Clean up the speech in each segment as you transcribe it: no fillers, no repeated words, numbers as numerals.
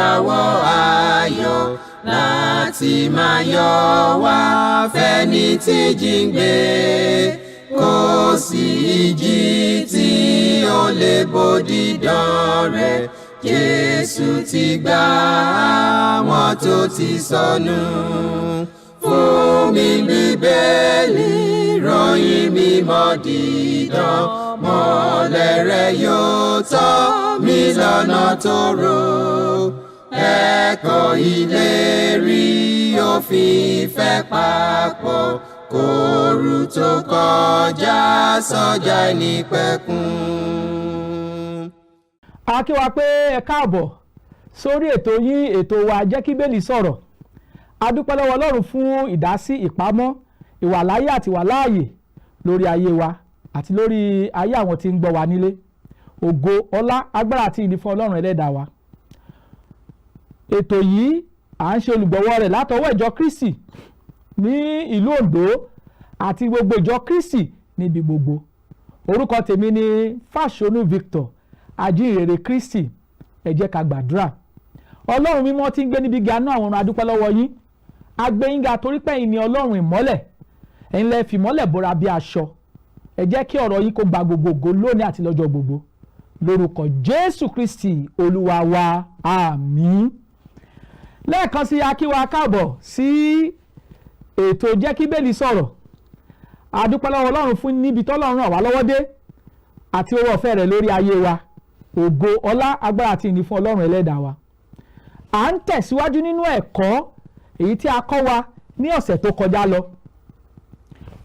ìràwọ̀ ayọ̀ láti máa yọ wá fẹ́ni tí jí ń gbé. Kò sí ìjì tí ó lè bòdì dán rẹ̀. Jésù ti gbà àwọn tó ti sọnù. Fún mi Bíbélì, ròyìn mímọ́ dídán. Mọ́lẹ̀ rẹ̀ yóò tọ́ mi lọ́nà tòrò. Ẹ̀kọ́ ìlérí òfin ìfẹ́ papọ̀. Kóru tó kọjá sọ́jà ìnípẹ̀kun. A kí wa pé ẹ káàbọ̀ sórí ètò yín, ètò wa Jẹ́ kí Bíbélì sọ̀rọ̀. A dúpẹ́ lọ́wọ́ Ọlọ́run fún ìdásí, ìpamọ́, ìwàláyé àti ìwàláàyè lórí ayé wa àti lórí ayé àwọn tí ń gbọ́ wa nílé. Ògo, ọlá, agbára àti ìyìn fún Ọlọ́run ẹlẹ́dàá wa. Ètò yìí à ń ṣe olùgbọ̀wọ́ rẹ̀ látọwọ́ ìjọ Kristi ní ìlú Oǹdó àti gbogbo ìjọ Kristi níbi gbogbo. Orúkọ tèmi ni Fasonu Victor, Ajihinrere Kristi. Ẹ jẹ́ ká gbàdúrà. Ọlọ́run mímọ́ tí ń gbé níbi gíga náà, àwọn ọ̀run, a dúpẹ́ lọ́wọ́ yín. A gbé yín ga torí pé ẹ̀yin ni Ọlọ́run ìmọ́lẹ̀. Ẹ̀yin lẹ fi ìmọ́lẹ̀ bora bí aṣọ. Ẹ jẹ́ kí ọ̀rọ̀ yín kó gba gbogbo ògo lónìí àti lọ́jọ́ gbogbo. Lórúkọ Jésù Kristi Olúwa wa, àmín. Lẹ́ẹ̀kan sí a kí wa káàbọ̀ sí ètò Jẹ́ kí Bíbélì sọ̀rọ̀. A dúpẹ́ lọ́wọ́ Ọlọ́run fún níbi tọ́lọ́run ràn wá lọ́wọ́ dé àti oore ọ̀fẹ́ rẹ̀ lórí ayé wa. Ògo, ọlá, agbára àti ìyìn fún Ọlọ́run ẹlẹ́dàá wa. À ń tẹ̀síwájú nínú ẹ̀kọ́ èyí tí a kọ́ wa ní ọ̀sẹ̀ tó kọjá lọ.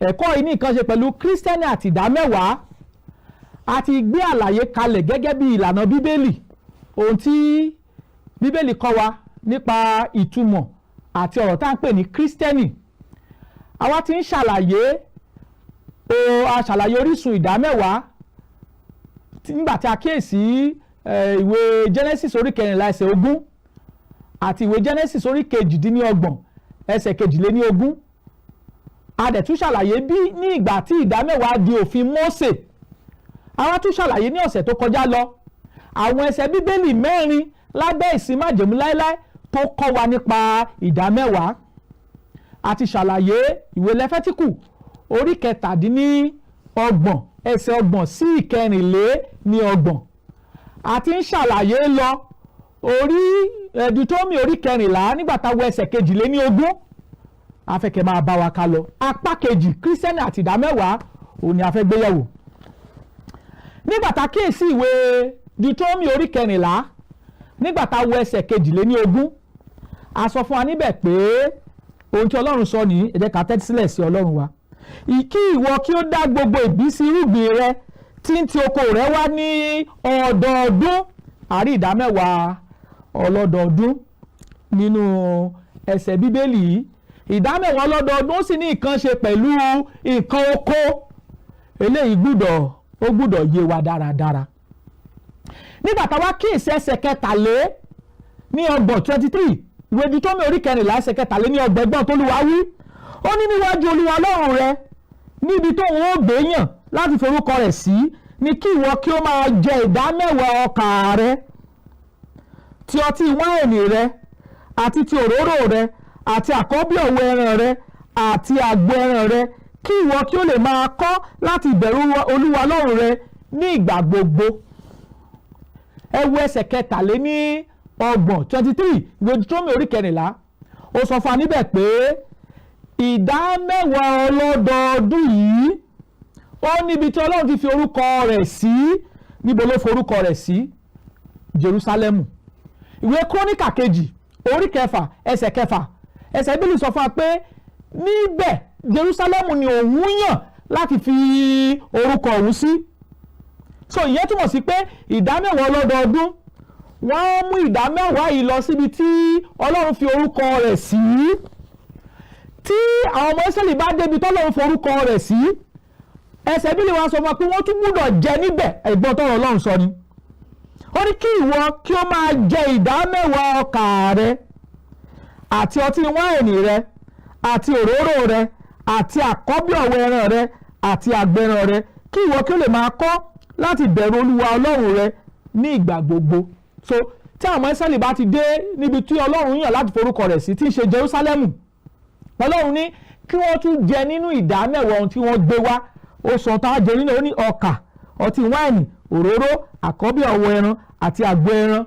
Ẹ̀kọ́ yìí ní nǹkan ṣe pẹ̀lú Kristiẹni àti ìdámẹ́wàá. A ti gbé àlàyé kalẹ̀ gẹ́gẹ́ bí ìlànà Bíbélì, ohun tí Bíbélì kọ́ wa nípa ìtumọ̀ àti ọ̀rọ̀ tá à ń pè ní Kristiẹni. Àwa ti ń ṣàlàyé orísun ìdámẹ́wàá nígbà tí a kíyèsí ìwé Genesis orí 14 ẹsẹ̀ 20 àti ìwé Genesis orí 28 ẹsẹ̀ 22. A dẹ̀ tún ṣàlàyé bí ní ìgbà tí ìdámẹ́wàá di òfin Mósè. Àwa tún ṣàlàyé ní ọ̀sẹ̀ tó kọjá lọ àwọn ẹsẹ̀ Bíbélì 4 lábẹ́ ìsìn májẹ̀mú láéláé tó kọ́ wa nípa ìdámẹ́wàá. A ti ṣàlàyé ìwé Lẹ́fẹ́tíkù orí 27 ẹsẹ̀ 30 sí 34. A ti ń ṣàlàyé lọ orí Deuteronomy orí 14 nígbà tá a wo ẹsẹ̀ 22. A fẹ́ kẹ́ máa bá wa ká lọ. Apá kejì Kristiẹni àti ìdámẹ́wàá òun ni a fẹ́ gbé yẹ̀wò. Nígbà tá a kíyèsí ìwé Deuteronomy orí 14 nígbà tá a wo ẹsẹ̀ 22, a sọ fún wa níbẹ̀ pé ohun tí Ọlọ́run sọ ní ẹ jẹ́ ká tẹ́tí sílẹ̀ sí Ọlọ́run wa. Kí ìwọ kí ó dá gbogbo ìbísí irúgbìn rẹ tí ń ti oko rẹ wá ní ọdọọdún. Àrí ìdámẹ́wàá ọlọ́dọọdún nínú ẹsẹ̀ Bíbélì yìí. Ìdámẹ́wàá ọlọ́dọọdún ó sì ní nǹkan ṣe pẹ̀lú nǹkan oko. Eléyìí gbúdọ̀ yé wa dáradára. Nígbà táwa kíyèsí ẹsẹ̀ 23 ìwé Deuteronomy orí 14 ẹsẹ̀ 23 ẹgbọ́n t'Olúwa wí. Ó ní níwájú Olúwa Ọlọ́run rẹ níbi tó ń gbé yàn láti forúkọ rẹ̀ sí ni kí ìwọ kí ó máa jẹ ìdámẹ́wàá ọkà rẹ, ti ọtí wáìnì rẹ àti ti òróró rẹ àti àkọ́bí ọ̀wọ́ ẹran rẹ àti àgbo ẹran rẹ, kí ìwọ kí ó lè máa kọ́ láti ìbẹ̀rù Olúwa Ọlọ́run rẹ ní ìgbà gbogbo. Ẹ wo ẹsẹ̀ 23 ìwé Deuteronomy orí 14. Ó sọ fún wa níbẹ̀ pé ìdámẹ́wàá ọlọ́dọọdún yìí ó níbi tí Ọlọ́run ti fi orúkọ rẹ̀ sí. Níbo ló forúkọ rẹ̀ sí? Jerúsálẹ́mù. Ìwé Króníkà kejì orí 6 ẹsẹ̀ 6 ẹsẹ̀ Bíbélì sọ fún wa pé níbẹ̀ Jerúsálẹ́mù ni òun yàn láti fi orúkọ òun sí. So ìyẹn túmọ̀ sí pé ìdámẹ́wàá ọlọ́dọọdún wọ́n mú ìdámẹ́wàá yìí lọ síbi tí Ọlọ́run fi orúkọ rẹ̀ sí. Tí àwọn ọmọ Ísírẹ́lì bá débi tọ́lọ́run forúkọ rẹ̀ sí, ẹsẹ̀ Bíbélì wa sọ fún wa pé wọ́n tún gbúdọ̀ jẹ níbẹ̀. Ẹ̀gbọ́n tọ́rọ̀ Ọlọ́run sọ ni. Ó ní kí ìwọ kí ó máa jẹ ìdámẹ́wàá ọkà rẹ àti ọtí wáìnì rẹ àti òróró rẹ àti àkọ́bí ọ̀wọ́ ẹran rẹ àti àgbò ẹran rẹ, kí ìwọ kí ó lè máa kọ́ láti bẹ̀rù Olúwa Ọlọ́run rẹ ní ìgbà gbogbo. So tí àwọn Ísírẹ́lì bá ti dé níbi tí Ọlọ́run yàn láti forúkọ rẹ̀ sí tí ń ṣe Jerúsálẹ́mù, Ọlọ́run ní kí wọ́n tún jẹ nínú ìdámẹ́wàá ohun tí wọ́n gbé wá. Ó sọ tá a jẹ nínú, ó ní ọkà, ọtí wáìnì, òróró, àkọ́bí ọ̀wọ́ ẹran àti àgbo ẹran.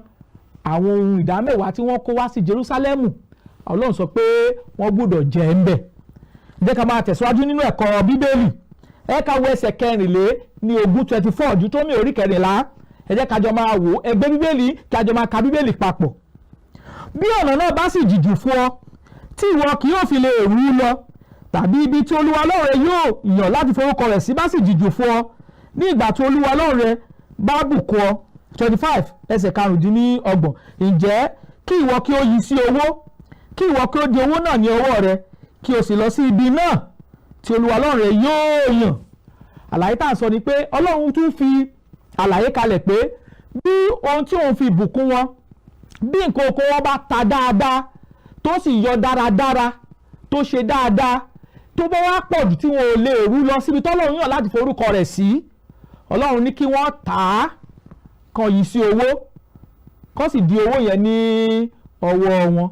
Àwọn ohun ìdámẹ́wàá tí wọ́n kó wá sí Jerúsálẹ́mù, Ọlọ́run sọ pé wọ́n gbọ́dọ̀ jẹ ń bẹ̀. Jẹ́ ká máa tẹ̀síwájú nínú ẹ̀kọ́ Bíbélì. Ẹ ká wo ẹsẹ̀ 24 Deuteronomy orí 14. Ẹ jẹ́ ká jọ máa wò ẹgbẹ́ Bíbélì kí a jọ máa ka Bíbélì papọ̀. Bí ọ̀nà náà bá sì jìjì fún ọ, tí ìwọ kì yóò fi lè rú lọ, tàbí ibi tí Olúwa Ọlọ́run rẹ yóò yàn láti forúkọ rẹ̀ sí bá sì jìjì fún ọ, ní ìgbà tí Olúwa Ọlọ́run rẹ bá bùkún ọ. 25 ẹsẹ̀ 25. Ǹjẹ́ kí ìwọ kí ó yí sí owó, kí ìwọ kí ó di owó náà ní ọwọ́ rẹ, kí o sì lọ sí ibi náà tí Olúwa Ọlọ́run rẹ yóò yàn. Àlàyé tá à ń sọ ni pé Ọlọ́run tún fi àlàyé kalẹ̀ pé bí ohun tí òun fi bùkún wọn, bí nǹkan oko wọn bá ta dáadáa tó sì yọ dáradára tó ṣe dáadáa, tó bá wá pọ̀ jù tí wọn ò lè rú lọ síbi tọ́lọ́run yàn láti forúkọ rẹ̀ sí, Ọlọ́run ní kí wọ́n tà á kan yìí sí owó, kó sì di owó yẹn ní ọwọ́ wọn.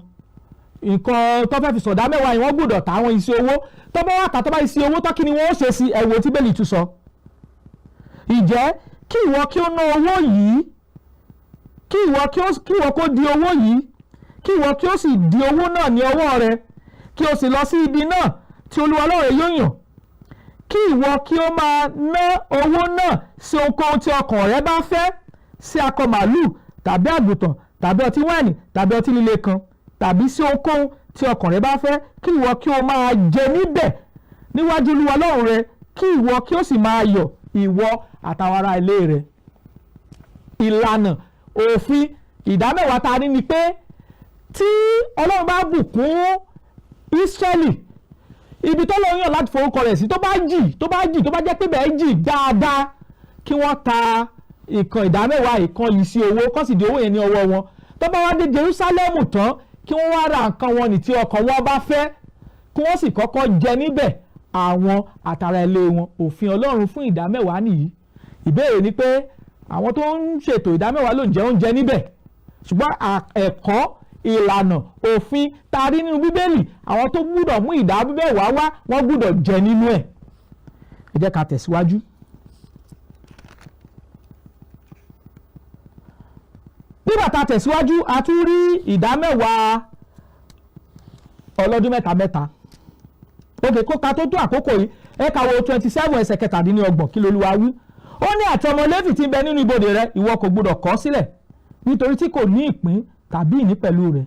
Nǹkan tó fẹ́ fi sọ̀dá mẹ́wàá yìí wọ́n gbọ́dọ̀ tà wọ́n yìí sí owó. Tó bá wá tà tó bá yìí sí owó tó kí ni wọ́n ó ṣe sí ẹ̀wò tí Bíbélì tún sọ. Ǹjẹ́ kí ìwọ kí ó ná owó yìí, kí ìwọ kó di owó yìí, kí ìwọ kí ó sì di owó náà ní ọwọ́ rẹ, kí o sì lọ sí ibi náà tí Olúwa Ọlọ́run rẹ yóò yàn. Kí ìwọ kí ó máa ná owó náà sí ohunkóhun tí ọkàn rẹ bá fẹ́, sí akọ màlúù tàbí àgùntàn tàbí ọtí wáìnì tàbí ọtí líle kan, tàbí sí ohunkóhun tí ọkàn rẹ bá fẹ́, kí ìwọ kí ó máa jẹ níbẹ̀ níwájú Olúwa Ọlọ́run rẹ, kí ìwọ kí ó sì máa yọ̀, ìwọ àtàwọn ará ilé rẹ. Ìlànà òfin ìdámẹ́wàá ta ní ni pé tí Ọlọ́run bá bùkún Ísírẹ́lì, ibi tó lọ́ọ́ yàn láti forúkọ rẹ̀ sí tó bá jẹ́ pé bẹ́ẹ̀ jì dáadáa, kí wọ́n ta ìkan ìdámẹ́wàá ìkan yìí sí owó, kó sì di owó yẹn ní ọwọ́ wọn. Tó bá wá dé Jerúsálẹ́mù tán, kí wọ́n wá ra nǹkan wọn ní tí ọkàn wọn bá fẹ́, kí wọ́n sì kọ́kọ́ jẹ níbẹ̀ àwọn àtàrà ilé wọn. Òfin Ọlọ́run fún ìdámẹ́wàá nìyí. Ìbéèrè ni pé àwọn tó ń ṣètò ìdámẹ́wàá ló ń jẹ oúnjẹ níbẹ̀, ṣùgbọ́n ẹ̀kọ́, ìlànà, òfin tá a rí nínú Bíbélì, àwọn tó gbúdọ̀ mú ìdámẹ́wàá wá wọ́n gbúdọ̀ jẹ nínú ẹ̀. Ẹ jẹ́ ká tẹ̀síwájú. Nígbà tá a tẹ̀síwájú, a tún rí ìdámẹ́wàá ọlọ́dún mẹ́ta. Òkè kó ta tó tó àkókò yìí, ẹ ká wo 27 ẹsẹ̀ 27 kí l'Olúwa wí. Ó ní àti ọmọ Léfì tí ń bẹ nínú ibodè rẹ, ìwọ kò gbọdọ̀ kọ̀ sílẹ̀, nítorí tí kò ní ìpín tàbí ìní pẹ̀lú rẹ̀.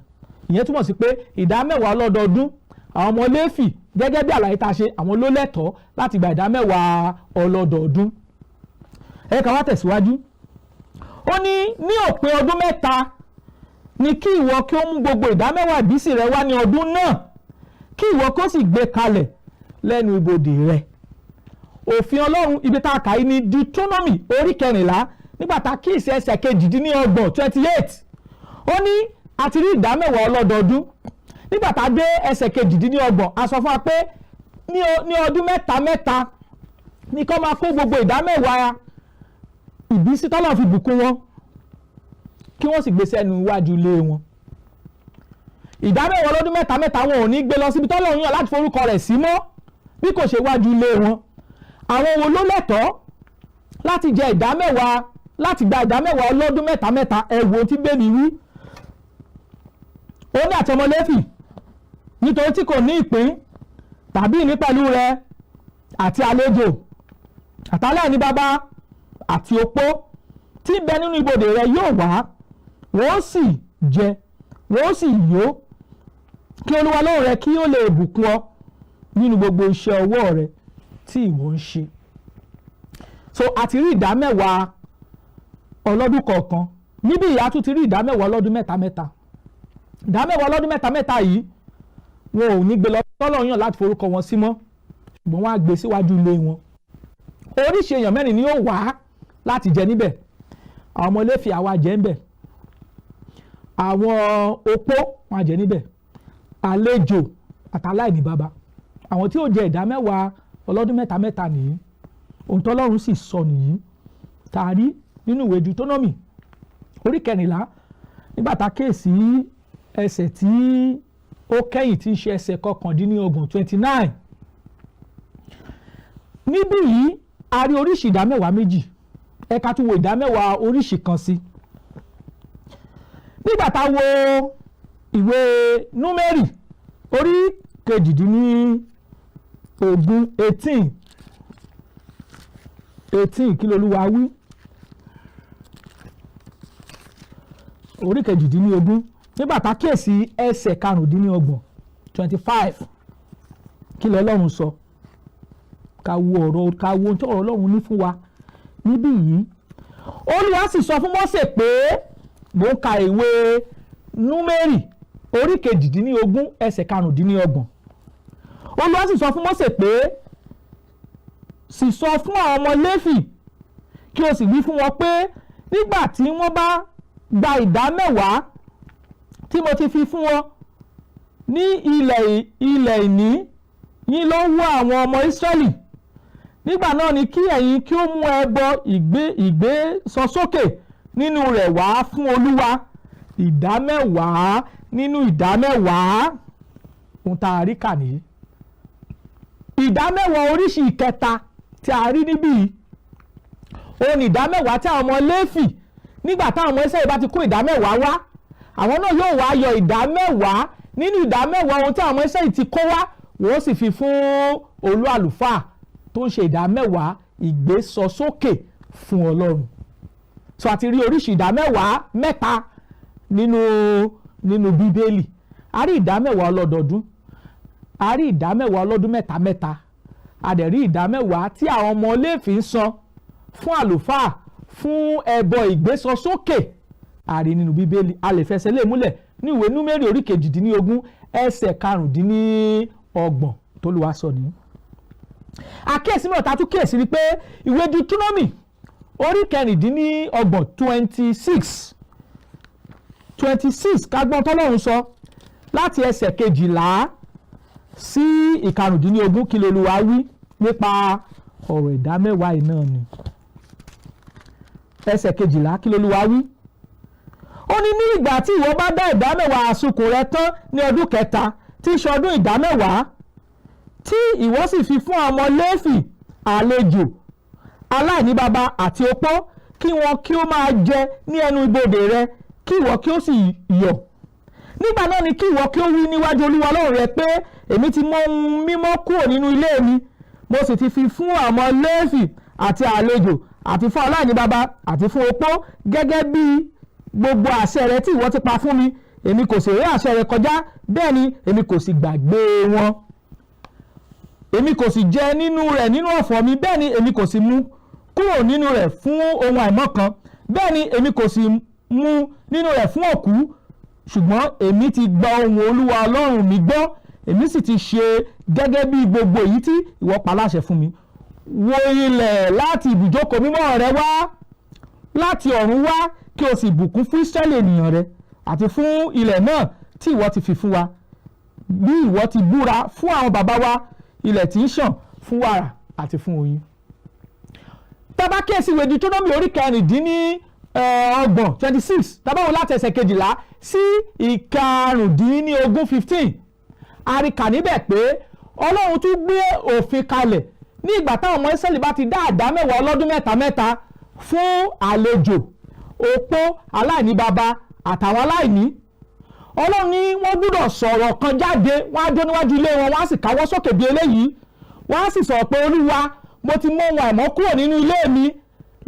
Ìyẹn túmọ̀ sí pé ìdámẹ́wàá ọlọ́dọọdún, àwọn ọmọ Léfì gẹ́gẹ́ bí àlàyé tá a ṣe, àwọn ló lẹ́tọ̀ọ́ láti gba ìdámẹ́wàá ọlọ́dọọdún. Ẹ ká wá tẹ̀síwájú. Ó ní òpin ọdún mẹ́ta ni kí ìwọ kí ó mú gbogbo ìdámẹ́wàá ìbísí rẹ wá ní ọdún náà, kí ìwọ kó sì gbé kalẹ̀ lẹ́nu ibodè rẹ. Òfin Ọlọ́run ibi tá a kà í ní Deuteronomy orí 14, nígbà tá a kíyèsí ẹsẹ̀ 28. Ó ní a ti rí ìdámẹ́wàá ọlọ́dọọdún. Nígbà tá a dé ẹsẹ̀ 28, a sọ fún wa pé ní ọdún mẹ́ta ní kó máa kó gbogbo ìdámẹ́wàá ìbísí tọ́lọ́ fi bùkún wọn, kí wọ́n sì gbé sẹ́nu iwájú ilé wọn. Ìdámẹ́wàá ọlọ́dún mẹ́ta wọn ò ní gbé lọ síbi tọ́lọ́ yàn láti forúkọ rẹ̀ sí mọ́, bí kò ṣe wájú ilé wọn. Àwọn wo ló lẹ́tọ̀ọ́ láti jẹ ìdámẹ́wàá, láti gba ìdámẹ́wàá ọlọ́dún mẹ́ta? Ẹ wo tí Bíbélì wí. Ó ní àti ọmọ Léfì, nítorí tí kò ní ìpín tàbí ìní pẹ̀lú rẹ̀, àti àlejò, àtàláìní bàbá àti opó tí ń bẹ nínú ibodè rẹ yóò wá, wọ́n sì jẹ, wọ́n sì yó, kí Olúwa Ọlọ́run rẹ kí ó lè bùkún ọ nínú gbogbo iṣẹ́ ọwọ́ rẹ tí ìwọ ń ṣe. So a ti rí ìdámẹ́wàá ọlọ́dún kọ̀ọ̀kan. Níbí ìyá tún ti rí ìdámẹ́wàá ọlọ́dún mẹ́ta. Ìdámẹ́wàá ọlọ́dún mẹ́ta yìí wọn ò ní gbé lọ tọ́lọ́ yàn láti forúkọ wọn sí mọ́, ṣùgbọ́n wọ́n á gbé síwájú ilé wọn. Oríṣi èèyàn mẹ́rin ni yóò wá láti jẹ níbẹ̀. Àwọn ọmọ Léfì àwa jẹ níbẹ̀, àwọn opó wọn á jẹ níbẹ̀, àlejò àtàláìní bàbá. Àwọn tí ó jẹ ìdámẹ́wàá ọlọ́dún mẹ́ta nìyí. Ohun tọ́lọ́run sì sọ nìyí, tàrí nínú ìwé Deuteronomy orí 14, nígbà tá a kíyèsí ẹsẹ̀ tí ó kẹ́yìn tí ń ṣe ẹsẹ̀ 29 29. níbí yìí a rí oríṣi ìdámẹ́wàá méjì, ẹ̀ka tún wo ìdámẹ́wàá oríṣi kan sí. nígbà tá a wo ìwé Númérì orí 18 kí l'Olúwa wí. orí 18 nígbà tá a kíyèsí ẹsẹ̀ 25 kí l'Ọlọ́run sọ. ká wo ohun tí ọ̀rọ̀ Ọlọ́run ní fún wa níbí yìí. Olúwa sì sọ fún Mósè pé, mò ń ka ìwé Númérì orí 18 ẹsẹ̀ 25. Olúwa sì sọ fún Mósè pé, sì sọ fún àwọn ọmọ Léfì kí o sì wí fún wọn pé nígbà tí wọ́n bá gba ìdámẹ́wàá tí mo ti fi fún wọn ní ilẹ̀ ìní yín lọ́wọ́ àwọn ọmọ Ísírẹ́lì, nígbà náà ni kí ẹ̀yin kí ó mú ẹbọ ìgbésọsókè nínú rẹ̀ wá fún Olúwa, ìdámẹ́wàá nínú ìdámẹ́wàá. ohun tá a rí kà nìyí. ìdámẹ́wàá oríṣi ìkẹta tí a rí níbí òun ni ìdámẹ́wàá tí àwọn ọmọ Léfì nígbà táwọn ọmọ Ísírẹ́lì bá ti kó ìdámẹ́wàá wá, àwọn náà yóò wá yọ ìdámẹ́wàá nínú ìdámẹ́wàá ohun tí àwọn ọmọ Ísírẹ́lì ti kó wá, wọ́n sì fi fún olú àlùfáà tó ń ṣe ìdámẹ́wàá ìgbésọsókè fún Ọlọ́run. so a ti rí oríṣi ìdámẹ́wàá mẹ́ta nínú Bíbélì. a rí ìdámẹ́wàá ọlọ́dọọdún, a rí ìdámẹ́wàá ọlọ́dún mẹ́ta mẹ́ta, a dẹ̀ rí ìdámẹ́wàá tí àwọn ọmọ Léfì ń san fún àlùfáà fún ẹbọ ìgbésọsókè. a rí nínú Bíbélì. a lè fẹsẹ̀ lé múlẹ̀ ní ìwé Númérì orí 18 ẹsẹ̀ 25 t'Olúwa sọ ní. àkíyèsí mìíràn tá a tún kíyèsí ni pé ìwé Deuteronomy orí 26 kágbọ́n t'Ọlọ́run sọ láti ẹsẹ̀ 12 sí 15 kí l'Olúwa wí nípa ọ̀rọ̀ ìdámẹ́wàá yìí náà ni. ẹsẹ̀ 12 kí l'Olúwa wí. ó ní ìgbà tí ìwọ bá dá ìdámẹ́wàá àsùnkùn rẹ tán ní ọdún kẹta tí í ṣe ọdún ìdámẹ́wàá, tí ìwọ sì fi fún ọmọ Léfì àlejò, aláìní baba àti opó, kí wọn kí ó máa jẹ ní ẹnu ibodè rẹ, kí ìwọ kí ó sì yọ̀. nígbà náà ni kí ìwọ kí ó wí níwájú Olúwa Ọlọ́run rẹ pé, èmi ti mọ ohun mímọ́ kúrò nínú ilé mi, mo sì ti fi fún ọmọ Léfì àti àlejò àti fún aláìní baba àti fún opó gẹ́gẹ́ bí gbogbo àṣẹ rẹ tí ìwọ ti pa fún mi. èmi kò sì rí àṣẹ rẹ kọjá, bẹ́ẹ̀ ni èmi kò sì gbàgbé wọn. èmi kò sì jẹ nínú rẹ̀ nínú ọ̀fọ̀ mi, bẹ́ẹ̀ ni èmi kò sì mú kúrò nínú rẹ̀ fún ohun àìmọ́ kan, bẹ́ẹ̀ ni èmi kò sì mú nínú rẹ̀ fún òkú. ṣùgbọ́n èmi ti gba ohùn Olúwa Ọlọ́run mi gbọ́, èmi sì ti ṣe gẹ́gẹ́ bí gbogbo èyí tí ìwọ pa láṣẹ fún mi. wo ilẹ̀ láti ibùjókòó mímọ́ rẹ wá, láti ọ̀run wá, kí o sì bùkún fún Ísírẹ́lì ènìyàn rẹ àti fún ilẹ̀ náà tí ìwọ ti fi fún wa, bí ìwọ ti búra fún àwọn bàbá wa, ilẹ̀ tí ń ṣàn fún wàrà àti fún oyin. tá bá kíyèsí ìwé Deuteronomy orí 26 tá bá wò láti ẹsẹ̀ 12 sí 15 a rí kà níbẹ̀ pé Ọlọ́run tún gbé òfin kalẹ̀ ní ìgbà táwọn ọmọ Ísírẹ́lì bá ti dá ìdámẹ́wàá ọlọ́dún mẹ́ta mẹ́ta fún àlejò, opó, aláìní baba àtàwọn aláìní. Ọlọ́run ní wọ́n gbọ́dọ̀ sọ̀rọ̀ kan jáde, wọ́n á dó níwájú ilé wọn, wọ́n á sì káwọ́ sókè bí eléyìí, wọ́n á sì sọ̀rọ̀ pé Olúwa, mo ti mú ohun àìmọ́ kúrò nínú ilé mi,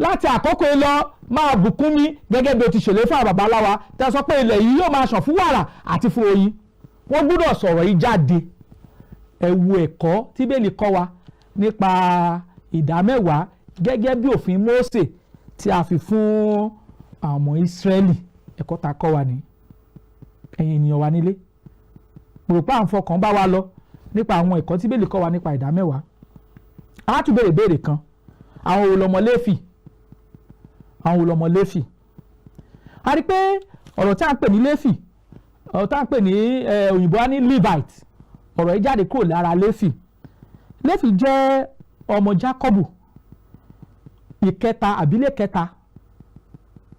láti àkókò yìí lọ máa bùkún mi gẹ́gẹ́ bí o ti ṣèlérí fún àwọn babaláwa tẹ́ sọ pé ilẹ̀ yìí yóò máa ṣàn fún wàrà àti fún oyin. wọ́n gbọ́dọ̀ sọ̀rọ̀ yìí jáde. ẹ wo ẹ̀kọ́ tí Bíbélì kọ́ wa nípa ìdámẹ́wàá gẹ́gẹ́ bí òfin Mósè tí a fi fún àwọn ọmọ Ísírẹ́lì. ẹ̀kọ́ ta kọ́ wa ní ẹ̀yin ènìyàn wa nílé. mo rò pé à ń fọkàn bá wa lọ nípa àwọn ẹ̀kọ́ tí Bíbélì kọ́ wa nípa ìdámẹ́wàá. a tún béèrè béèrè kan, àwọn wo lọmọ Léfì? àwọn wo lọmọ Léfì? a rí pé ọ̀rọ̀ tí a ń pè ní Léfì, ọ̀rọ̀ tí a ń pè ní òyìnbó á ní Levite, ọ̀rọ̀ yìí jáde kúrò lára Léfì. Léfì jẹ́ ọmọ Jákọ́bù ìkẹta àbílẹ̀ kẹta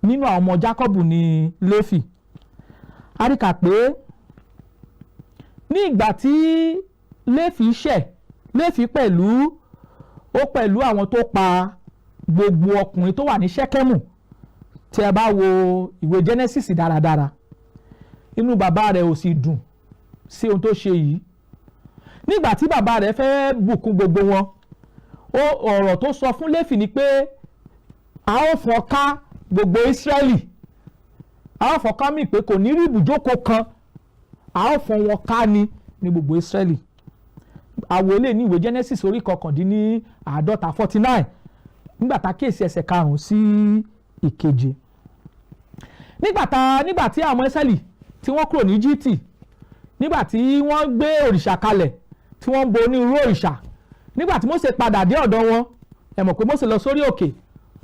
nínú àwọn ọmọ Jákọ́bù ní Léfì. a rí kà pé ní ìgbà tí Léfì ṣẹ̀, Léfì pẹ̀lú àwọn tó pa gbogbo ọkùnrin tó wà ní Ṣẹ́kẹ́mù. Tí ẹ bá wo ìwé Genesis dáradára, inú bàbá rẹ̀ ò sì dùn sí ohun tó ṣe yìí. Nígbà tí bàbá rẹ̀ fẹ́ bùkún gbogbo wọn, ọ̀rọ̀ tó sọ fún Léfì ni pé a ó fọ́n ká gbogbo Ísírẹ́lì, a ó fọ́n ká mì pé kò ní rí ibùjókòó kan, a ó fọ́n wọn ká ní gbogbo Ísírẹ́lì. Àwòlé ní ìwé Genesis orí 49 49, nígbà tá kíyèsí ẹsẹ̀ 5 sí 7. Nígbà tí àwọn Ísírẹ́lì tí wọ́n kúrò ní Íjíbítì, nígbà tí wọ́n gbé òrìṣà kalẹ̀ tí wọ́n ń bo onírúurú òrìṣà, nígbà tí Mósè padà dé ọ̀dọ̀ wọn, ẹ mọ̀ pé Mósè lọ sórí òkè,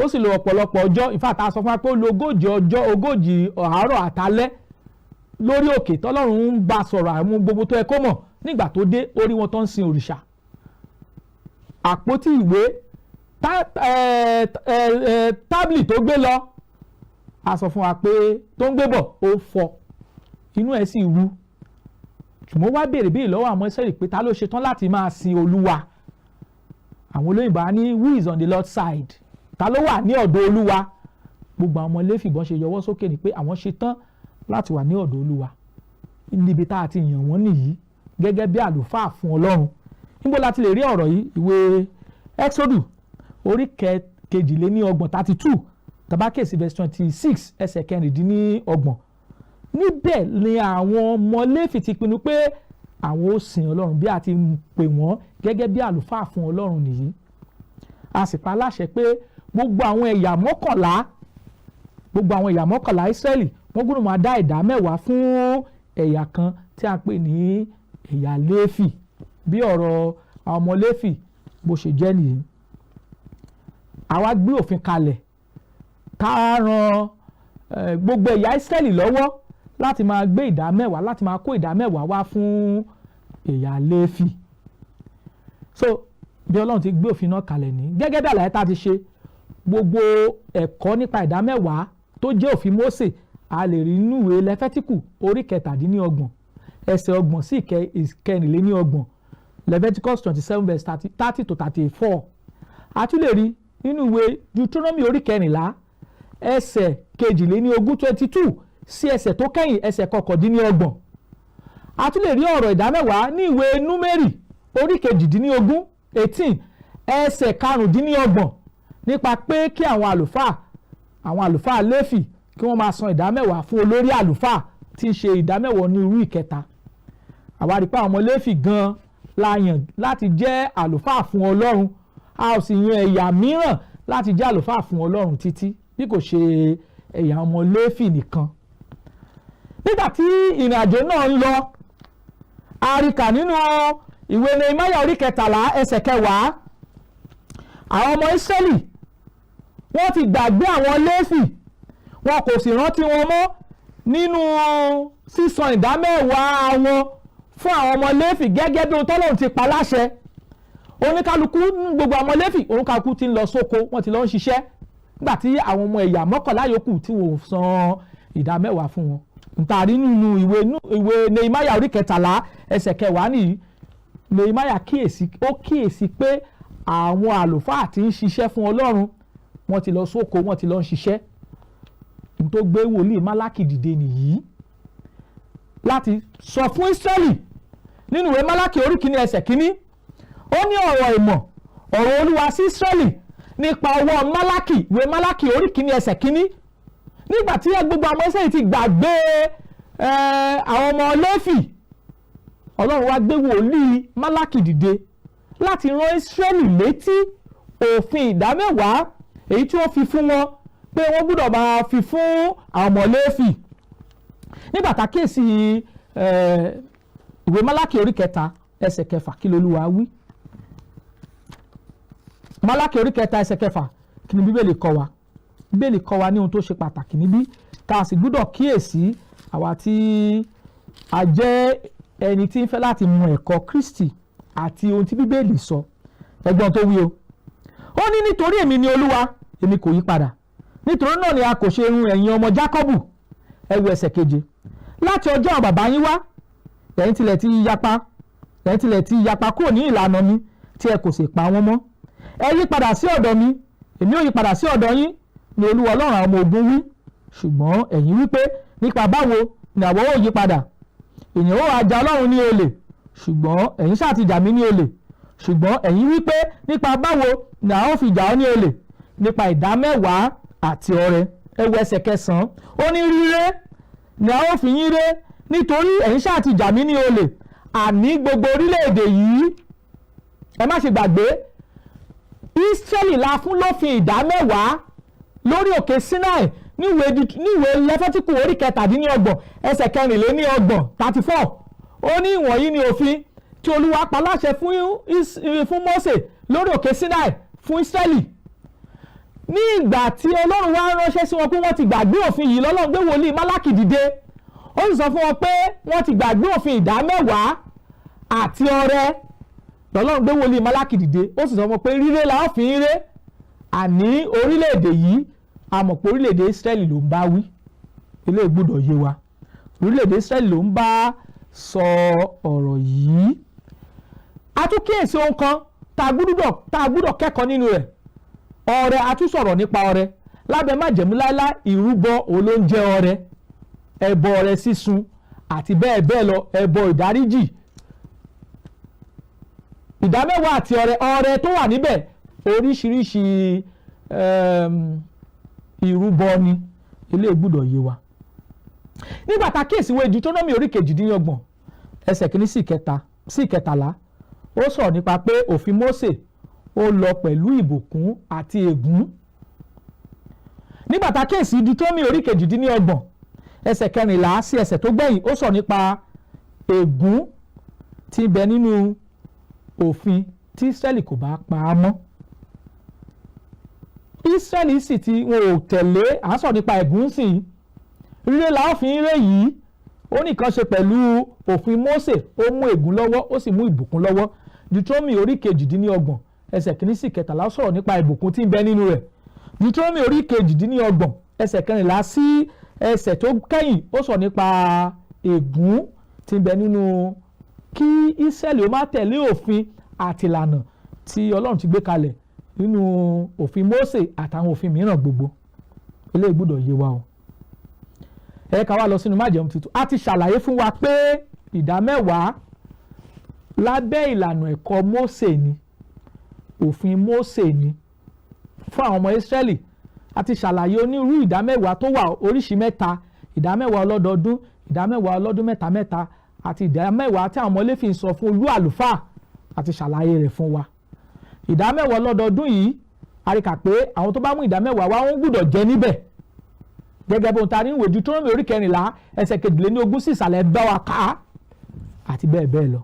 ó sì lo ọ̀pọ̀lọpọ̀ ọjọ́, in fact a sọ fún wa pé ó lo 40 àárọ̀ àtalẹ́ lórí òkè tọ́lọ́run ń bá sọ̀rọ̀ àwọn gbogbo tó ẹ kó mọ̀. Nígbà tó dé, ó rí wọn tó ń sin òrìṣà. Àpótí ìwé tábìlì tó gbé lọ, a sọ fún wa pé tó ń gbé bọ̀ ó fọ́, inú ẹ̀ sì ru. Ṣùgbọ́n wá béèrè lọ́wọ́ àwọn Ísírẹ́lì pé ta ló ṣe tán láti máa sin Olúwa. Àwọn olóyìnbó á ní who is on the Lord's side, ta ló wà ní ọ̀dọ̀ Olúwa. Gbogbo àwọn ọmọ Léfì bọ́n ṣe yọwọ́ sókè ni pé àwọn ṣe tán láti wà ní ọ̀dọ̀ Olúwa. Níbi tá a ti yàn wọ́n nìyí gẹ́gẹ́ bí àlùfáà fún Ọlọ́run. Níbo la ti lè rí ọ̀rọ̀ yìí? Ìwé Exodus orí 22 tabakesi verse 26 ẹsẹ̀ 16. Níbẹ̀ ni àwọn ọmọ Léfì ti pinnu pé àwọn ó sìn Ọlọ́run bí a ti pè wọ́n gẹ́gẹ́ bí àlùfáà fún Ọlọ́run nìyí. A sì pa láṣẹ pé gbogbo àwọn ẹ̀yà mọ́kànlá Ísírẹ́lì wọ́n gbọ́dọ̀ máa dá ìdámẹ́wàá fún ẹ̀yà kan tí a pè ní ẹ̀yà Léfì. Bí ọ̀rọ̀ àwọn ọmọ Léfì bó ṣe jẹ́ nìyí. Àwa gbé òfin kalẹ̀ ká ran gbogbo ẹ̀yà Ísírẹ́lì lọ́wọ́ láti máa gbé ìdámẹ́wàá, láti máa kó ìdámẹ́wàá wá fún ẹ̀yà Léfì. So bí Ọlọ́run ti gbé òfin náà kalẹ̀ ní gẹ́gẹ́ bí àlàyé tá a ti ṣe, gbogbo ẹ̀kọ́ nípa ìdámẹ́wàá tó jẹ́ òfin Mósè a lè rí nínú ìwé Lẹ́fẹ́tíkù orí 27 ẹsẹ̀ 30 sí 34, Leviticus 27 verse 30 to 34. A tún lè rí nínú ìwé Deuteronomy orí 14 ẹsẹ̀ 22 22 sí ẹsẹ̀ tó kẹ́yìn ẹsẹ̀ 29. A tún lè rí ọ̀rọ̀ ìdámẹ́wàá ní ìwé Númérì orí 18 ẹsẹ̀ 25 nípa pé kí àwọn àlùfáà Léfì kí wọ́n máa san ìdámẹ́wàá fún olórí àlùfáà tí ń ṣe ìdámẹ́wàá ní irú ìkẹta. Àwa rí pé àwọn ọmọ Léfì gan la yàn láti jẹ́ àlùfáà fún Ọlọ́run, a ò sì yan ẹ̀yà mìíràn láti jẹ́ àlùfáà fún Ọlọ́run títí bí kò ṣe ẹ̀yà ọmọ Léfì nìkan. Nígbà tí ìrìn àjò náà ń lọ, a rí kà nínú ìwé Nehemiah orí 13 ẹsẹ̀ 10. Àwọn ọmọ Ísírẹ́lì wọ́n ti gbàgbé àwọn Léfì, wọn kò sì rántí wọn mọ́ nínú sísan ìdámẹ́wàá wọn fún àwọn ọmọ Léfì gẹ́gẹ́ bí Ọlọ́run ti pa láṣẹ. Oníkálukú gbogbo ọmọ Léfì oníkálukú ti ń lọ sóko, wọ́n ti lọ ń ṣiṣẹ́, nígbà tí àwọn ọmọ ẹ̀yà 11 yòókù tí wọ́n san ìdámẹ́wàá fún wọn. Ntaari nínú ìwé Nehemiah orí 13 ẹsẹ̀ 10 nìyí. Nehemiah kíyèsí pé àwọn àlùfáà tí ń ṣiṣẹ́ fún Ọlọ́run wọ́n ti lọ sóko, wọ́n ti lọ ń ṣiṣẹ́. N tó gbé wòlíì Málákì dìde nìyí láti sọ fún Ísírẹ́lì nínú ìwé Málákì orí 1 ẹsẹ̀ 1. Ó ní ọ̀rọ̀ ìmọ̀ ọ̀rọ̀ Olúwa sí Ísírẹ́lì nípa ọwọ́ Málákì, ìwé Málákì orí 1 ẹsẹ̀ 1. Nígbà tí gbogbo àwọn Ísírẹ́lì ti gbàgbé àwọn ọmọ Léfì, Ọlọ́run wá gbé wòlíì Málákì dìde láti rán Ísírẹ́lì létí òfin ìdámẹ́wàá èyí tí wọ́n fi fún wọn pé wọ́n gbọ́dọ̀ máa fi fún àwọn ọmọ Léfì. Nígbà tá kíyèsí ìwé Málákì orí 3 ẹsẹ̀ 6 kí l'Olúwa wí. Málákì orí 3 ẹsẹ̀ 6 kí ni Bíbélì kọ́ wa? Bíbélì kọ́ wa ní ohun tó ṣe pàtàkì níbí tá a sì gbọ́dọ̀ kíyèsí àwa tí a jẹ́ ẹni tí ń fẹ́ láti mọ ẹ̀kọ́ Kristi àti ohun tí Bíbélì sọ. Ẹgbọ́n tó wí o. Ó ní nítorí èmi ni Olúwa, èmi kò yí padà. Nítorí náà ni a kò ṣe run ẹ̀yìn ọmọ Jákọ́bù. Ẹ wo ẹsẹ̀ 7. láti ọjọ́ àwọn bàbá yín wá ẹ̀yin tilẹ̀ ti yapa kúrò ní ìlànà mi tí ẹ kò sì pa wọ́n mọ́. Ẹ yí padà sí ọ̀dọ̀ mi, èmi ó yí padà sí ọ̀dọ̀ yín, ni Olúwa Ọlọ́run àwọn ọmọ ogun wí. Ṣùgbọ́n ẹ̀yin wí pé nípa báwo ni àwa ó yí padà? Èèyàn ó wá jà Ọlọ́run ní olè, ṣùgbọ́n ẹ̀yin ṣáà ti jà mí ní olè. Ṣùgbọ́n ẹ̀yin wí pé nípa báwo ni a ó fi jà ọ́ ní olè? Nípa ìdámẹ́wàá àti ọrẹ. Ẹ wo ẹsẹ̀ 9, ó ní ríré ni a ó fi yín ré, nítorí ẹ̀yin ṣáà ti jà mí ní olè, àní gbogbo orílẹ̀-èdè yìí. Ẹ má ṣe gbàgbé, Ísírẹ́lì la fún lófin ìdámẹ́wàá lórí òkè Sinai níwèé Lẹ́fítíkù orí 17 ẹsẹ̀ 24 34. Ó ní ìwọ̀nyí ni òfin tí Olúwa pa láṣẹ fún Mósè lórí òkè Sinai fún Ísírẹ́lì. Ní ìgbà tí Ọlọ́run wá ránṣẹ́ sí wọn pé wọ́n ti gbàgbé òfin yìí, lọ́lọ́run gbé wòlíì Málákì dìde, ó sì sọ fún wọn pé wọ́n ti gbàgbé òfin ìdámẹ́wàá àti ọrẹ. Lọ́lọ́run gbé wòlíì Málákì dìde, ó sì sọ fún wọn pé ríré la ó fi ń ré, àní orílẹ̀-èdè yìí, a mọ̀ pé orílẹ̀-èdè Ísírẹ́lì ló ń bá wí. Ilé gbọ́dọ̀ yé wa, orílẹ̀-èdè Ísírẹ́lì ló ń bá sọ ọ̀rọ̀ yìí. A tún kíyèsí ohun kan tá a gbọ́dọ̀ kẹ́kọ̀ọ́ nínú rẹ̀. Ọrẹ, a tún sọ̀rọ̀ nípa ọrẹ lábẹ́ májẹ̀mú láíláí, ìrúbọ olóúnjẹ ọrẹ, ẹbọ ọrẹ sísun àti bẹ́ẹ̀ bẹ́ẹ̀ lọ, ẹbọ ìdáríjì, ìdámẹ́wàá àti ọrẹ tó wà níbẹ̀, oríṣiríṣi ìrúbọ ni. Ilé gbọ́dọ̀ yé wa. Nígbà tá a kíyèsí ìwé Deuteronomy orí 28 ẹsẹ̀ 1 sí 13, ó sọ̀rọ̀ nípa pé òfin Mósè ó lọ pẹ̀lú ìbùkún àti ègún. Nígbà tá a kíyèsí Deuteronomy orí 28 ẹsẹ̀ 14 sí ẹsẹ̀ tó gbẹ̀yìn, ó sọ̀rọ̀ nípa ègún tí ń bẹ nínú òfin tí Ísírẹ́lì kò bá pa á mọ́. Ísírẹ́lì sì tí wọn ò tẹ̀lé, à ń sọ̀rọ̀ nípa ègún sí i. Ríré la ó fi ń ré yìí, ó nìkan ṣe pẹ̀lú òfin Mósè, ó mú ègún lọ́wọ́, ó sì mú ìbùkún lọ́wọ́. Deuteronomy orí 28 ẹsẹ̀ 1 sí 13 sọ̀rọ̀ nípa ìbùkún tí ń bẹ nínú rẹ̀. Deuteronomy orí 28 ẹsẹ̀ 14 sí ẹsẹ̀ tó kẹ́yìn, ó sọ̀rọ̀ nípa ègún tí ń bẹ nínú kí Ísírẹ́lì ó má tẹ̀lé òfin àti ìlànà tí Ọlọ́run ti gbé kalẹ̀ nínú òfin Mósè àtàwọn òfin mìíràn gbogbo. Eléyìí gbọ́dọ̀ yé wa o. Ẹ ká wá lọ sínú májẹ̀mú tuntun. A ti ṣàlàyé fún wa pé ìdámẹ́wàá lábẹ́ ìlànà ẹ̀kọ́ Mósè ni, òfin Mósè ni fún àwọn ọmọ Ísírẹ́lì. A ti ṣàlàyé onírú ìdámẹ́wàá tó wà oríṣi mẹ́ta: ìdámẹ́wàá ọlọ́dọọdún, ìdámẹ́wàá ọlọ́dún mẹ́ta àti ìdámẹ́wàá tí àwọn ọmọ Léfì ń sọ fún olú àlùfáà. A ti ṣàlàyé rẹ̀ fún wa. Ìdámẹ́wàá ọlọ́dọọdún yìí, a rí kà pé àwọn tó bá mú ìdámẹ́wàá wá, wọ́n gbọ́dọ̀ jẹ níbẹ̀, gẹ́gẹ́ bó ń ta ní ìwé Deuteronomy orí 14 ẹsẹ̀ 22 sí ìsàlẹ̀ bá wa kà á, àti bẹ́ẹ̀ bẹ́ẹ̀ lọ.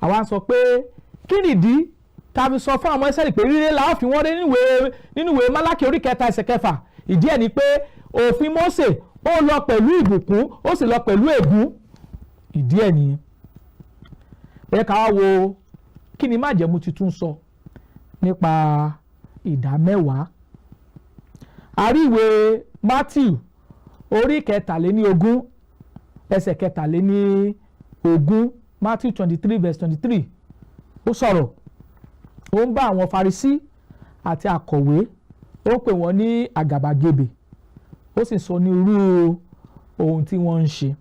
Àwa sọ pé kí nìdí tá a fi sọ fún àwọn Ísírẹ́lì pé ríré la ó fi wọ́n ré nínú ìwé Málákì orí 3 ẹsẹ̀ 6. Ìdí ẹ̀ ni pé òfin Mósè ó lọ pẹ̀lú ìbùkún, ó sì lọ pẹ̀lú ègún. Ìdí ẹ̀ nìyẹn. Ẹ ká wá wo kí ni májẹ̀mú tuntun sọ nípa ìdámẹ́wàá. A rí ìwé Matthew orí 23 ẹsẹ̀ 23, Matthew 23 verse 23. Ó sọ̀rọ̀, ó ń bá àwọn Farisí àti akọ̀wé, ó pè wọ́n ní àgàbàgebè, ó sì sọ ní irú ohun tí wọ́n ń ṣe.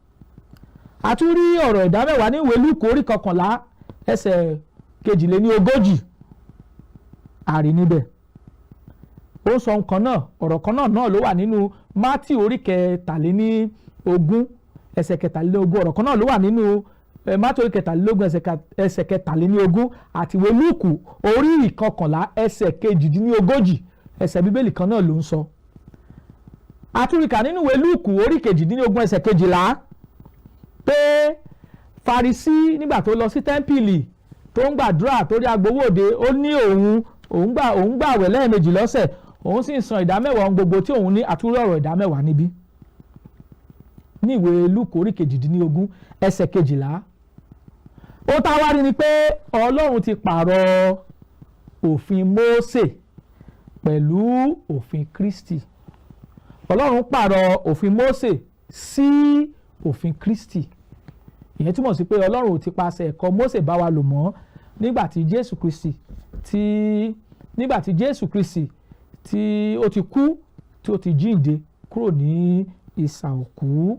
A tún rí ọ̀rọ̀ ìdámẹ́wàá ní ìwé Lúùkù orí 11 ẹsẹ̀ 42. A rí níbẹ̀. Ó sọ nǹkan náà, ọ̀rọ̀ kan náà ló wà nínú Matthew orí 23 ẹsẹ̀ 23. Ọ̀rọ̀ kan náà ló wà nínú Matthew orí 23 ẹsẹ̀ 23 àti ìwé Lúùkù orí 11 ẹsẹ̀ 42. Ẹsẹ̀ Bíbélì kan náà ló ń sọ. A tún rí kà nínú ìwé Lúùkù orí 22 ẹsẹ̀ 12 pé Farisí nígbà tó lọ sí tẹ́ḿpìlì tó ń gbàdúrà tó rí agbowóde, ó ní òun gbààwẹ̀ lẹ́ẹ̀mejì lọ́sẹ̀, òun sì ń san ìdámẹ́wàá ohun gbogbo tí òun ní. Àtúrò ọ̀rọ̀ ìdámẹ́wàá níbí ní ìwé Lúùkù orí 22 ẹsẹ̀ 12. Ó tá wá rí ni pé Ọlọ́run ti pààrọ̀ òfin Mósè pẹ̀lú òfin Kristi. Ọlọ́run pààrọ̀ òfin Mósè sí òfin Kristi. Ìyẹn túmọ̀ sí pé Ọlọ́run ò ti pasẹ̀ ẹ̀kọ́ Mósè bá wa lò mọ́ nígbà tí Jésù Kristi tí ó ti kú tí ó ti jíǹde kúrò ní ìsà òkú.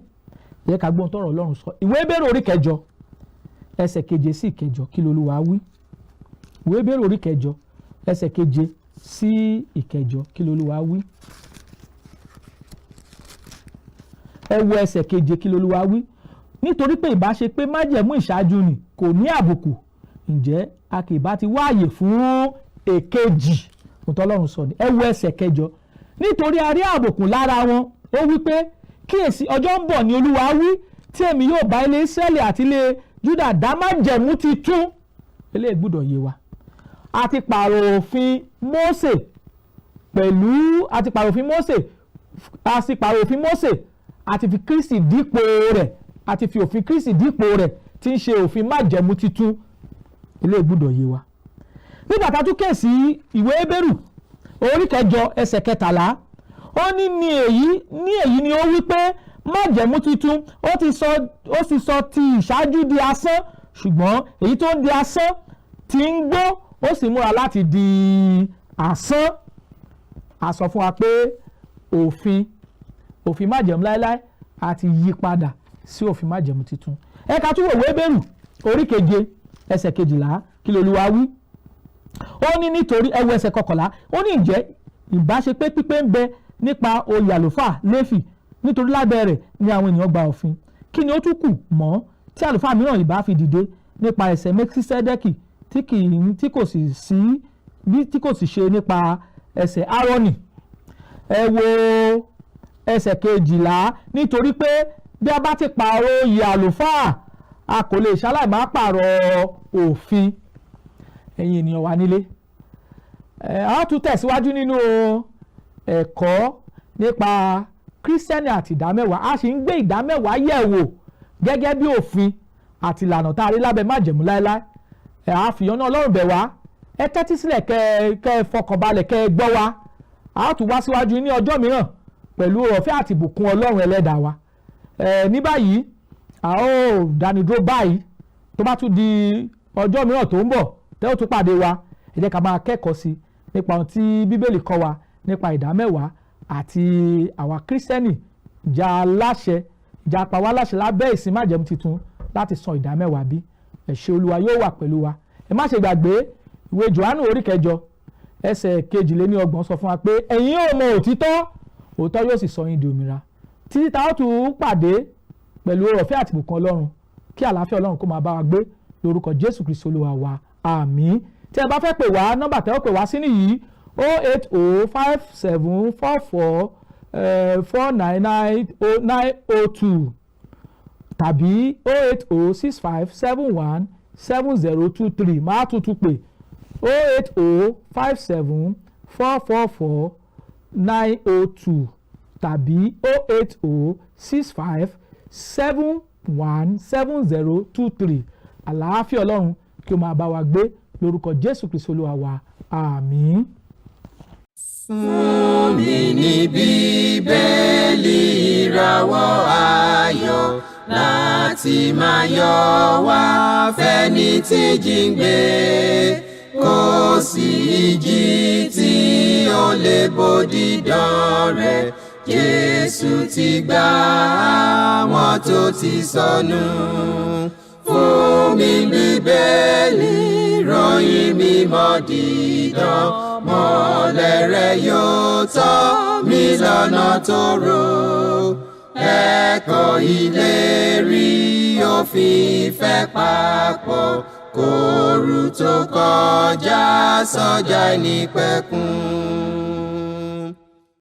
Yẹ ká gbọ́n tọrọ Ọlọ́run sọ. Ìwé Hébérù orí 9 ẹsẹ̀ 7 sí 8 kí l'Olúwa wí. Ìwé Hébérù orí 9 ẹsẹ̀ 7 sí 8 kí l'Olúwa wí. Ẹ wo ẹsẹ̀ 7 kí l'Olúwa wí. Nítorí pé ìbá ṣe pé májẹ̀mú ìṣáájú ni kò ní àbùkù, ǹjẹ́ a kì bá ti wáàyè fún èkejì. Ohun Ọlọ́run sọ ni. Ẹ wo ẹsẹ̀ 8. Nítorí a rí àbùkù lára wọn, ó wí pé kíyèsí ọjọ́ ń bọ̀ ni Olúwa wí tí èmi yóò bá ilé Ísírẹ́lì àti ilé Júdà dá májẹ̀mú titun. Eléyìí gbọ́dọ̀ yé wa. A ti pààrọ̀ òfin Mósè a ti fi Kristi dípò rẹ̀, a ti fi òfin Kristi dípò rẹ̀ tí ń ṣe òfin májẹ̀mú titun. Eléyìí gbọ́dọ̀ yé wa. Nígbà tá a tún kíyèsí ìwé Hébérù orí 9 ẹsẹ̀ 13, ó ní èyí ni ó wí pé májẹ̀mú titun ó sì sọ ti ìṣáájú di asán, ṣùgbọ́n èyí tó ń di asán ti ń gbó ó sì múra láti di asán. A sọ fún wa pé òfin májẹ̀mú láéláé àti yí padà sí òfin májẹ̀mú titun. Ẹ ká tún wo ìwé Hébérù orí 7 ẹsẹ̀ 12 kí l'Olúwa wí. Ó ní nítorí ẹ wo ẹsẹ̀ 11, ó ní ǹjẹ́ ìbá ṣe pé pípé ń bẹ nípa oyè àlùfáà Léfì, nítorí lábẹ́ rẹ̀ ni àwọn ènìyàn gba òfin. Kí ni ó tún kù mọ́ tí àlùfáà mìíràn ìbá fi dìde nípa ẹ̀ṣẹ̀ Mẹ́kísẹ́dẹ́kì tí kò sì ṣe nípa ẹ̀ṣẹ̀ Áárónì. Ẹ wo ẹsẹ̀ 12, nítorí pé bí a bá ti pààrọ̀ oyè àlùfáà a kò lè ṣaláì má pààrọ̀ òfin. Ẹ̀yin ènìyàn wa nílé, a tún tẹ̀síwájú nínú ẹ̀kọ́ nípa Kristiẹni àti ìdámẹ́wàá. A sì ń gbé ìdámẹ́wàá yẹ̀wò gẹ́gẹ́ bí òfin àti ìlànà tá a rí lábẹ́ májẹ̀mú láéláé. A fi ọ̀nà Ọlọ́run bẹ̀ wá, ẹ tẹ́tí sílẹ̀ kẹ́ ẹ fọkànbalẹ̀ kẹ́ ẹ gbọ́ wa. A tún wá síwájú ní ọjọ́ mìíràn pẹ̀lú ọ̀fẹ́ àti ìbùkún Ọlọ́run ẹlẹ́dàá wa. Ní báyìí a ó dánidúró báyìí, tó bá tún di ọjọ́ mìíràn tó ń bọ̀ tẹ́ ó tún pàdé wa, ẹ jẹ́ ká máa kẹ́kọ̀ọ́ sí nípa ohun tí Bíbélì kọ́ wa nípa ìdámẹ́wàá àti àwa Kristiẹni ìjà pa wá láṣẹ lábẹ́ ìsìn májẹ̀mú titun láti san ìdámẹ́wàá bí. Ẹ ṣé Olúwa yóò wà pẹ̀lú wa. Ẹ má ṣe gbàgbé ìwé Jòhánù orí 9 ẹsẹ̀ 22 sọ fún wa pé ẹ̀yin ó mọ òtítọ́ yóò sì sọ yín di òmìnira. Títí tá a ó tún pàdé pẹ̀lú ọ̀fẹ́ àti ìbùkún Ọlọ́run, kí àlàáfíà Ọlọ́run kó máa bá wa gbé lórúkọ Jésù Kristi Olúwa wa. Àmín. Tí ẹ bá fẹ́ pè wá, nọ́mbà tẹ́ ó pè wá sí nìyí 08057444902 tàbí 08065717023. Máa tuntun pè 08057444902 tàbí 08065717023. Àlàáfíà Ọlọ́run kí ó máa bá wa gbé lórúkọ Jésù Kristi Olúwa wa. Àmín. Fún mi ní Bíbélì ìràwọ̀ ayọ̀ láti máa yọ̀ wá fẹ́ni tí jíǹde. Kò sí ìjì tí ó lè bòdì dán rẹ̀. Jésù ti gbà àwọn tó ti sọnù. Fún mi Bíbélì ìròyìn mímọ́ dídán, mọ́lẹ̀ rẹ̀ yóò tọ́ mi lọ́nà tòrò. Ẹ̀kọ́ ìlérí òfin ìfẹ́ papọ̀, kóru tó kọjá sọ́jà ìnípẹ̀kun.